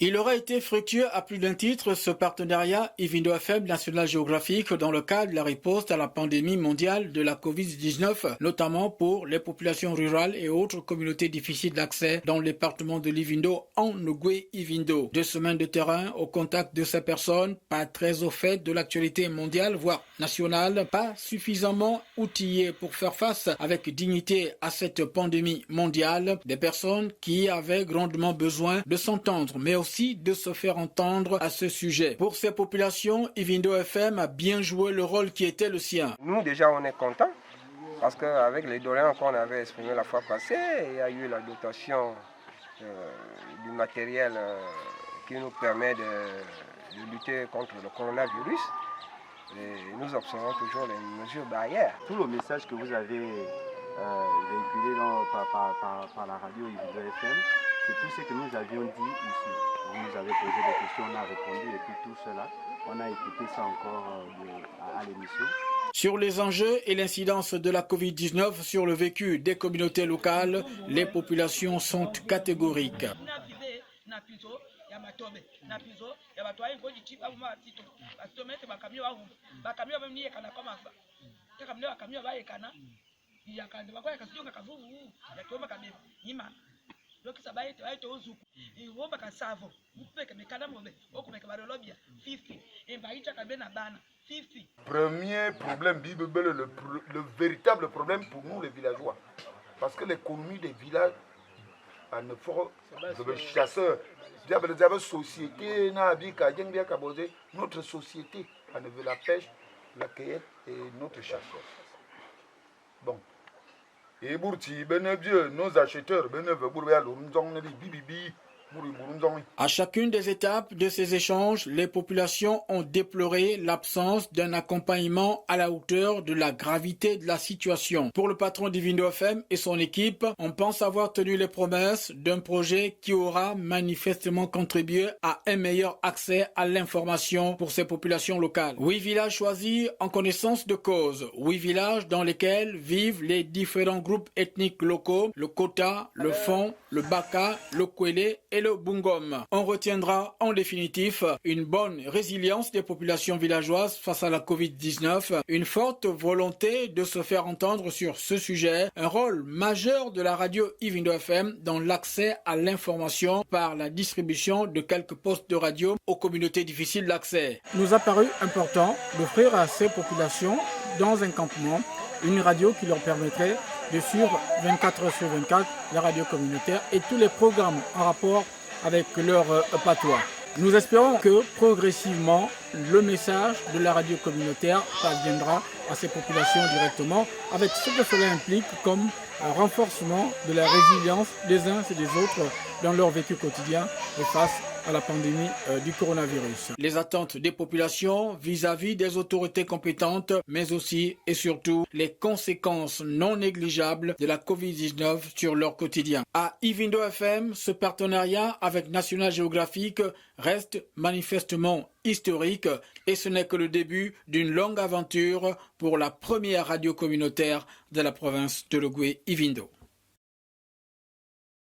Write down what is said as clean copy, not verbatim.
Il aura été fructueux à plus d'un titre ce partenariat Ivindo FM National Géographique dans le cadre de la riposte à la pandémie mondiale de la Covid-19, notamment pour les populations rurales et autres communautés difficiles d'accès dans le département de l'Ivindo en Nogué-Ivindo. 2 semaines de terrain au contact de ces personnes, pas très au fait de l'actualité mondiale, voire nationale, pas suffisamment outillées pour faire face avec dignité à cette pandémie mondiale, des personnes qui avaient grandement besoin de s'entendre, mais aussi de se faire entendre à ce sujet. Pour ces populations, Ivindo FM a bien joué le rôle qui était le sien. Nous déjà on est contents parce qu'avec les doléances qu'on avait exprimées la fois passée, il y a eu la dotation du matériel qui nous permet de lutter contre le coronavirus. Et nous observons toujours les mesures barrières. Tout le message que vous avez véhiculé par la radio Ivindo FM, c'est tout ce que nous avions dit ici. Vous nous avez posé des questions, on a répondu et puis tout cela, on a écouté ça encore à l'émission. Sur les enjeux et l'incidence de la Covid-19 sur le vécu des communautés locales, les populations sont catégoriques. Premier problème, le véritable problème pour nous les villageois. Parce que l'économie des villages, chasseurs, société, notre société, la pêche, la cueillette et notre chasseur. Bon. Et nos acheteurs, à chacune des étapes de ces échanges, les populations ont déploré l'absence d'un accompagnement à la hauteur de la gravité de la situation. Pour le patron d'Ivindo FM et son équipe, on pense avoir tenu les promesses d'un projet qui aura manifestement contribué à un meilleur accès à l'information pour ces populations locales. 8 villages choisis en connaissance de cause. 8 villages dans lesquels vivent les différents groupes ethniques locaux, le Kota, le Fon, le Baka, le Kwele et le Bungom. On retiendra en définitif une bonne résilience des populations villageoises face à la Covid-19, une forte volonté de se faire entendre sur ce sujet, un rôle majeur de la radio Ivindo FM dans l'accès à l'information par la distribution de quelques postes de radio aux communautés difficiles d'accès. Il nous a paru important d'offrir à ces populations, dans un campement, une radio qui leur permettrait de suivre 24 heures sur 24 la radio communautaire et tous les programmes en rapport avec leur patois. Nous espérons que progressivement, le message de la radio communautaire parviendra à ces populations directement avec ce que cela implique comme renforcement de la résilience des uns et des autres dans leur vécu quotidien et face à la pandémie du coronavirus. Les attentes des populations vis-à-vis des autorités compétentes, mais aussi et surtout les conséquences non négligeables de la Covid-19 sur leur quotidien. À Ivindo FM, ce partenariat avec National Geographic reste manifestement historique et ce n'est que le début d'une longue aventure pour la première radio communautaire de la province de Nogué-Ivindo.